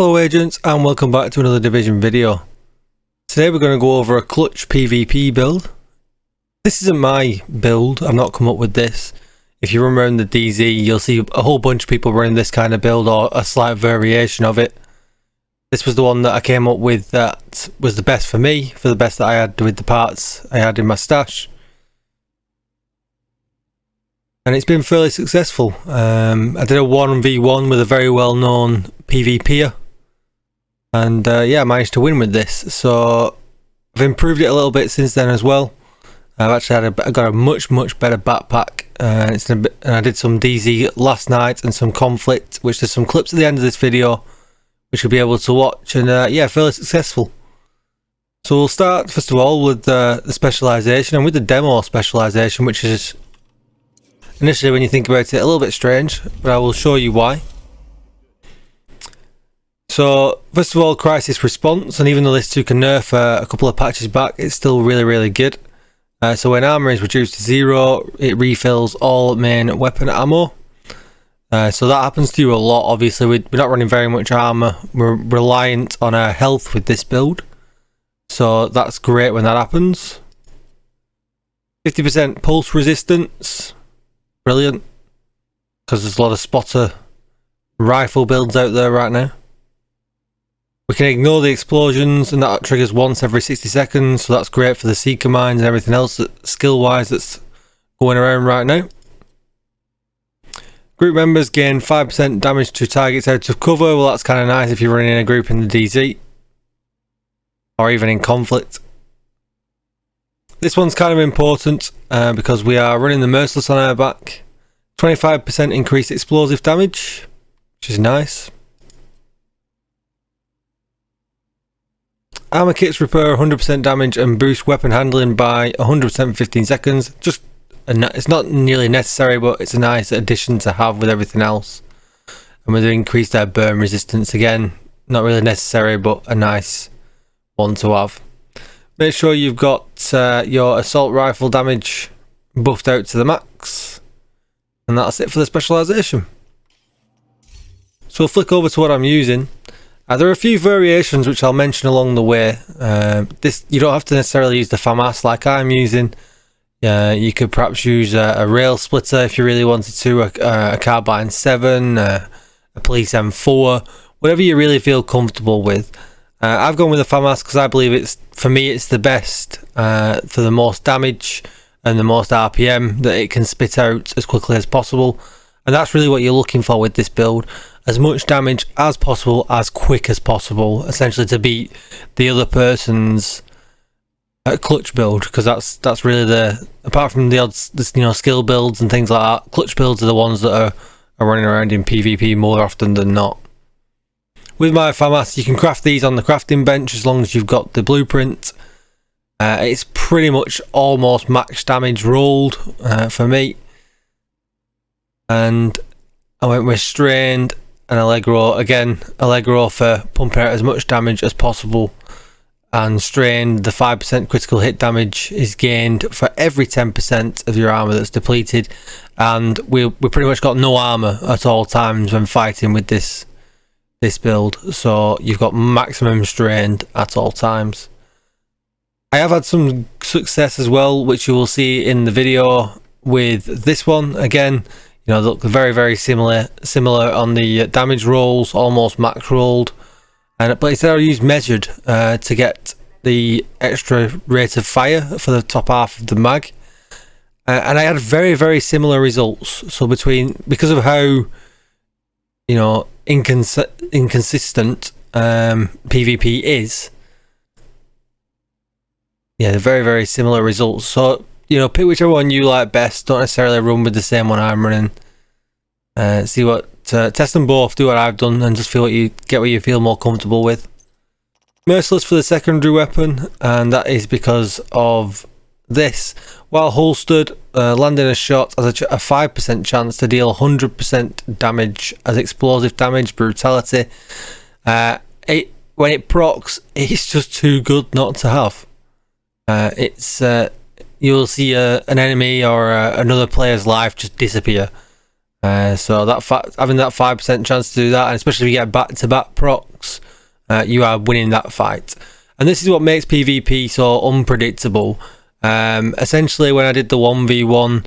Hello agents, and welcome back to another Division video. Today we're going to go over a clutch PvP build. This isn't my build, I've not come up with this. If you run around the DZ, you'll see a whole bunch of people running this kind of build or a slight variation of it. This was the one that I came up with that was the best for me, for the best that I had with the parts I had in my stash. And it's been fairly successful. I did a 1v1 with a very well known PvPer. And yeah, I managed to win with this. So I've improved it a little bit since then as well. I've actually got a much better backpack. And I did some DZ last night and some conflict, which there's some clips at the end of this video which you'll be able to watch. And yeah, fairly successful. So we'll start first of all with the specialization and with the demo specialization, which is initially, when you think about it, a little bit strange, but I will show you why. So first of all, crisis response, and even though this took a nerf a couple of patches back, it's still really good. So when armor is reduced to 0, it refills all main weapon ammo. So that happens to you a lot. Obviously we're not running very much armor, we're reliant on our health with this build, so that's great when that happens. 50% pulse resistance, brilliant, because there's a lot of spotter rifle builds out there right now. We can ignore the explosions, and that triggers once every 60 seconds, so that's great for the seeker mines and everything else that skill wise that's going around right now. Group members gain 5% damage to targets out of cover. Well, that's kind of nice if you're running a group in the DZ or even in conflict. This one's kind of important because we are running the merciless on our back. 25% increased explosive damage, which is nice. Armor kits repair 100% damage and boost weapon handling by 100% for 15 seconds. It's not nearly necessary, but it's a nice addition to have with everything else. And with increased air burn resistance, again, not really necessary, but a nice one to have. Make sure you've got your assault rifle damage buffed out to the max. And that's it for the specialization. So I'll flick over to what I'm using. There are a few variations which I'll mention along the way. This, you don't have to necessarily use the FAMAS like I'm using. You could perhaps use a rail splitter if you really wanted to, a carbine 7, a police M4, whatever you really feel comfortable with. I've gone with the FAMAS because I believe for me it's the best for the most damage and the most RPM that it can spit out as quickly as possible. And that's really what you're looking for with this build. As much damage as possible, as quick as possible, essentially to beat the other person's clutch build, because that's really apart from the odds, skill builds and things like that, clutch builds are the ones that are running around in PvP more often than not. With my FAMAS, you can craft these on the crafting bench as long as you've got the blueprint. It's pretty much almost max damage rolled for me. And I went with strained and Allegro. Again, Allegro for pumping out as much damage as possible. And strained, the 5% critical hit damage is gained for every 10% of your armor that's depleted. And we pretty much got no armor at all times when fighting with this build. So you've got maximum strained at all times. I have had some success as well, which you will see in the video with this one. Again, look very similar on the damage rolls, almost max rolled. But instead I used measured to get the extra rate of fire for the top half of the mag. And I had very similar results. So because of how inconsistent PvP is, yeah, very similar results. So pick whichever one you like best. Don't necessarily run with the same one I'm running. See what test them both, do what I've done, and just get what you feel more comfortable with. Merciless for the secondary weapon, and that is because of this. While holstered, landing a shot has a 5% chance to deal 100% damage as explosive damage, brutality. When it procs, it's just too good not to have. You'll see an enemy or another player's life just disappear So that having that 5% chance to do that, and especially if you get back-to-back procs, you are winning that fight. And this is what makes PvP so unpredictable. Essentially, when I did the 1v1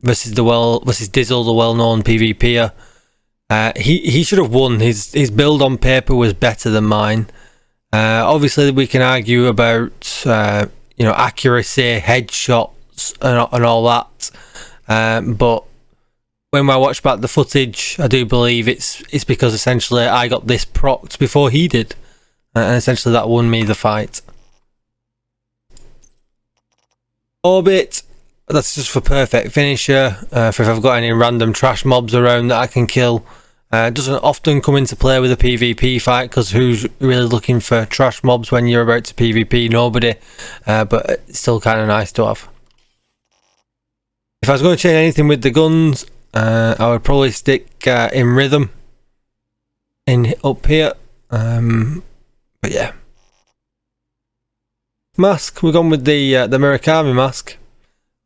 versus Dizzle, the well-known PvPer, he should have won. His build on paper was better than mine. Obviously, we can argue about accuracy, headshots, and all that. But when I watch back the footage, I do believe it's because essentially I got this procced before he did, and essentially that won me the fight. Orbit, that's just for perfect finisher, for if I've got any random trash mobs around that I can kill. It doesn't often come into play with a PvP fight, because who's really looking for trash mobs when you're about to PvP? Nobody. But it's still kind of nice to have. If I was going to change anything with the guns, I would probably stick in rhythm up here. But yeah. Mask, we've gone with the Murakami mask.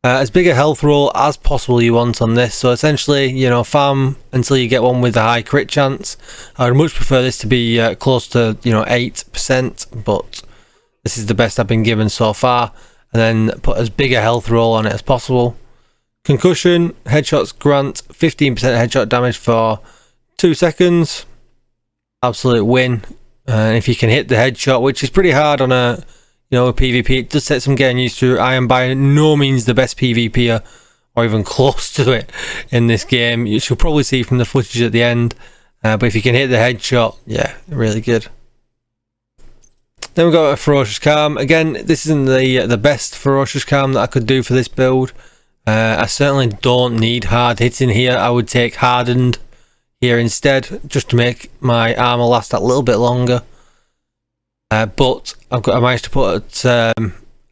As big a health roll as possible you want on this, so essentially, farm until you get one with a high crit chance. I would much prefer this to be close to 8%, but this is the best I've been given so far. And then put as big a health roll on it as possible. Concussion, headshots grant 15% headshot damage for 2 seconds. Absolute win. And if you can hit the headshot, which is pretty hard on a PvP, it does take some getting used to. I am by no means the best PvPer, or even close to it in this game. You should probably see from the footage at the end. But if you can hit the headshot, yeah, really good. Then we've got a Ferocious Calm. Again, this isn't the best Ferocious Calm that I could do for this build. I certainly don't need hard hitting here. I would take hardened here instead, just to make my armor last a little bit longer. But I managed to put a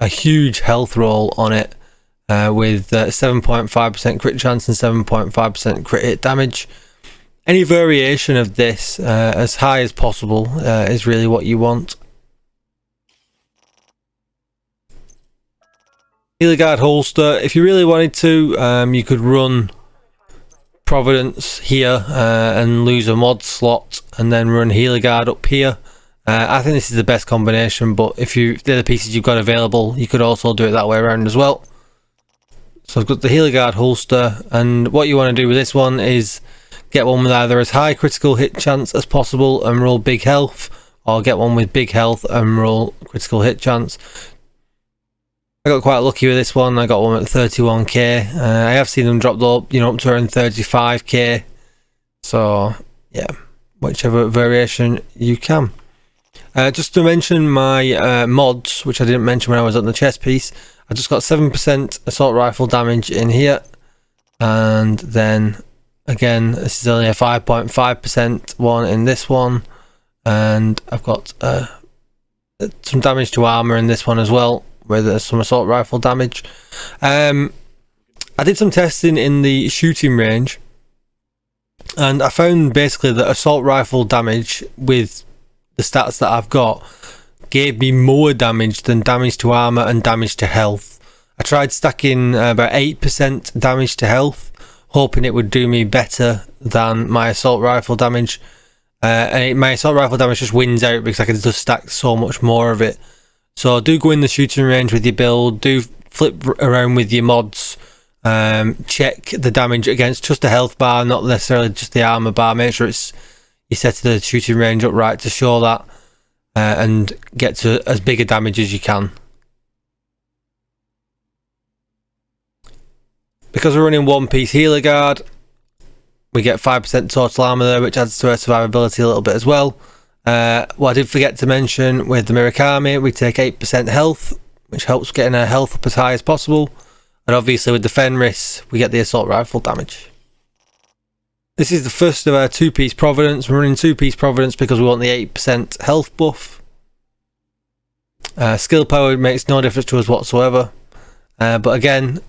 huge health roll on it with 7.5% crit chance and 7.5% crit hit damage. Any variation of this as high as possible is really what you want. Healer Guard holster. If you really wanted to, you could run Providence here and lose a mod slot, and then run Healer Guard up here. I think this is the best combination, but if they're the pieces you've got available, you could also do it that way around as well. So I've got the Healer Guard holster, and what you want to do with this one is get one with either as high critical hit chance as possible and roll big health, or get one with big health and roll critical hit chance. I got quite lucky with this one. I got one at 31k. I have seen them drop up to around 35k. So yeah, whichever variation you can. Just to mention my mods, which I didn't mention when I was on the chest piece, I just got 7% assault rifle damage in here, and then again this is only a 5.5% one in this one, and I've got some damage to armor in this one as well, with some assault rifle damage. I did some testing in the shooting range, and I found basically that assault rifle damage with the stats that I've got gave me more damage than damage to armor and damage to health. I tried stacking about 8% damage to health, hoping it would do me better than my assault rifle damage. My assault rifle damage just wins out because I can just stack so much more of it. So do go in the shooting range with your build, do flip around with your mods, check the damage against just the health bar, not necessarily just the armor bar. Make sure you set the shooting range up right to show that, and get to as big a damage as you can. Because we're running one piece Healer Guard, we get 5% total armor there, which adds to our survivability a little bit as well. What I did forget to mention, with the Murakami, we take 8% health, which helps getting our health up as high as possible. And obviously with the Fenris, we get the assault rifle damage. This is the first of our 2-piece Providence. We're running 2-piece Providence because we want the 8% health buff. Skill power makes no difference to us whatsoever. But again,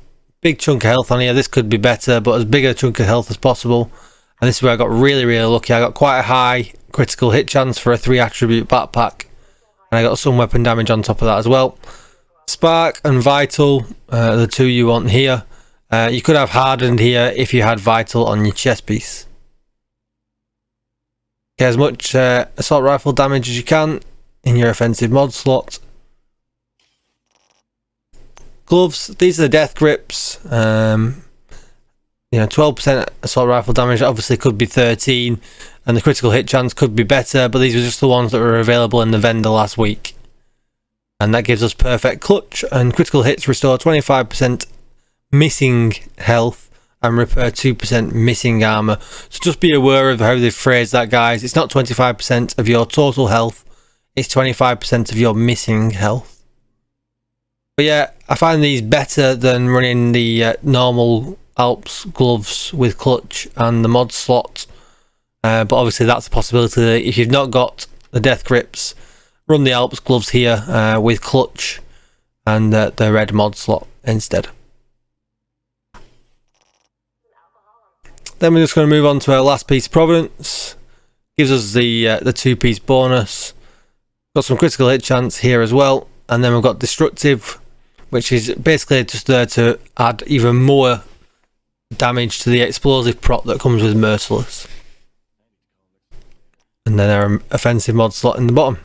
big chunk of health on here. This could be better, but as big a chunk of health as possible. And this is where I got really, really lucky. I got quite a high critical hit chance for a 3-attribute backpack. And I got some weapon damage on top of that as well. Spark and Vital are the two you want here. You could have hardened here if you had vital on your chest piece. Get as much assault rifle damage as you can in your offensive mod slot. Gloves, these are the death grips. 12% assault rifle damage, obviously could be 13, and the critical hit chance could be better, but these were just the ones that were available in the vendor last week. And that gives us perfect clutch, and critical hits restore 25% missing health and repair 2% missing armor. So just be aware of how they've phrased that, guys. It's not 25% of your total health, it's 25% of your missing health. But yeah, I find these better than running the normal Alps gloves with clutch and the mod slot. But obviously that's a possibility. If you've not got the death grips, run the Alps gloves here with clutch and the red mod slot instead. Then we're just going to move on to our last piece of providence. Gives us the 2-piece bonus. Got some critical hit chance here as well, and then we've got destructive, which is basically just there to add even more damage to the explosive prop that comes with merciless. And then our offensive mod slot in the bottom.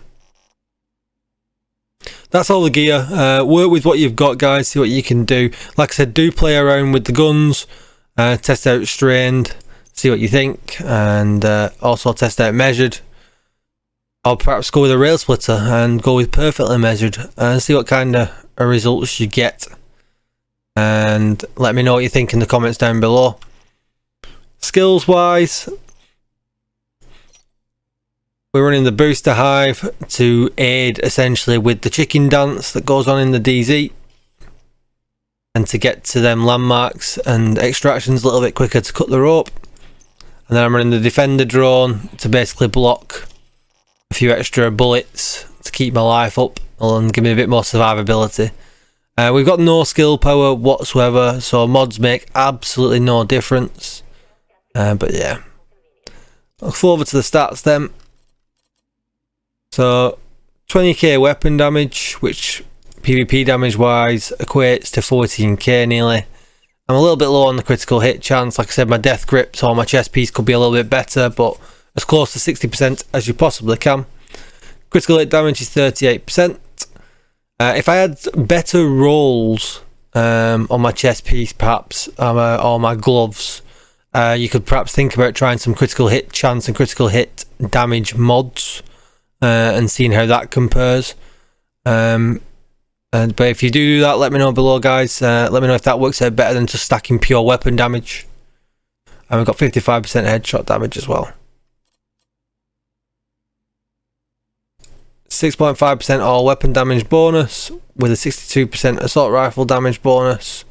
That's all the gear. Work with what you've got, guys. See what you can do. Like I said, do play around with the guns. Test out strained. See what you think. And also test out measured. Or perhaps go with a rail splitter and go with perfectly measured. And see what kind of results you get. And let me know what you think in the comments down below. Skills wise, we're running the booster hive to aid essentially with the chicken dance that goes on in the DZ, and to get to them landmarks and extractions a little bit quicker to cut the rope. And then I'm running the defender drone to basically block a few extra bullets to keep my life up and give me a bit more survivability. We've got no skill power whatsoever, so mods make absolutely no difference. But yeah, I'll go over to the stats then. So 20k weapon damage, which PvP damage wise equates to 14k nearly. I'm a little bit low on the critical hit chance. Like I said, my death grips or my chest piece could be a little bit better, but as close to 60% as you possibly can. Critical hit damage is 38%. If I had better rolls on my chest piece perhaps, or my gloves, you could perhaps think about trying some critical hit chance and critical hit damage mods and seeing how that compares. But if you do that, let me know below, guys. Let me know if that works out better than just stacking pure weapon damage. And we've got 55% headshot damage as well. 6.5% all weapon damage bonus with a 62% assault rifle damage bonus.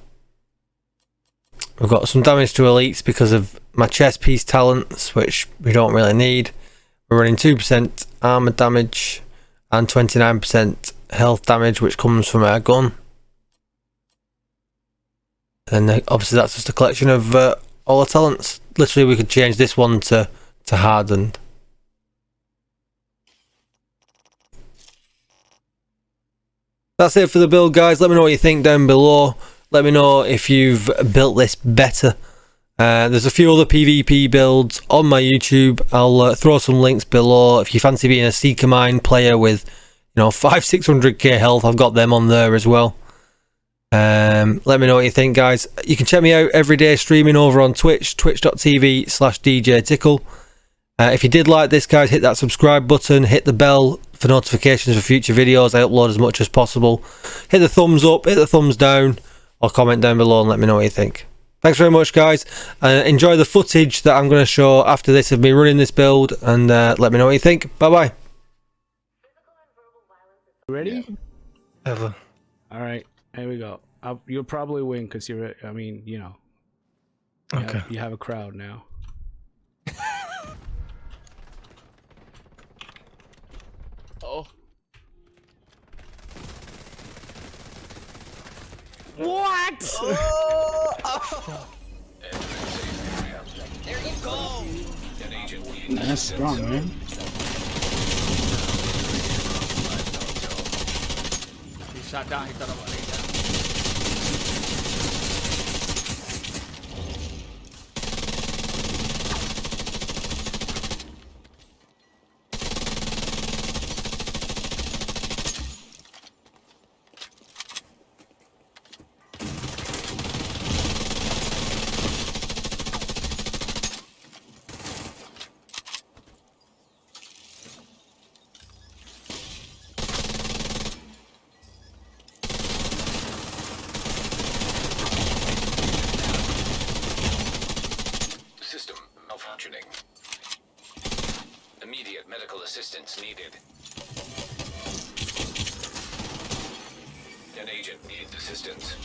We've got some damage to elites because of my chest piece talents, which we don't really need. We're running 2% armor damage and 29% health damage, which comes from our gun. And obviously that's just a collection of all the talents. Literally we could change this one to hardened. That's it for the build, guys. Let me know what you think down below. Let me know if you've built this better. There's a few other PvP builds on my YouTube. I'll throw some links below. If you fancy being a Seeker Mine player with 500-600k health, I've got them on there as well. Let me know what you think, guys. You can check me out every day streaming over on Twitch, twitch.tv/DJTICKLE. If you did like this, guys, hit that subscribe button, hit the bell for notifications for future videos. I upload as much as possible. Hit the thumbs up, hit the thumbs down, or comment down below and let me know what you think. Thanks very much, guys. Enjoy the footage that I'm going to show after this of me running this build, and let me know what you think. Bye bye. Ready? Ever. All right, here we go. You'll probably win because you're. I mean, Okay. You have a crowd now. Oh. What? Oh. There you go. That's strong, man. He shot down. He thought about it. assistance needed. An agent needs assistance.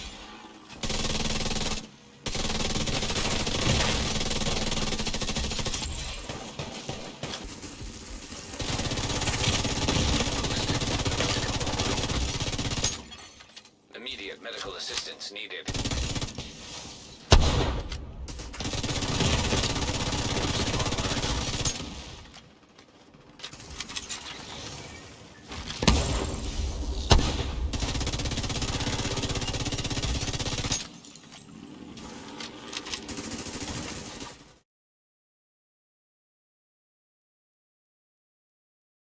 Immediate medical assistance needed.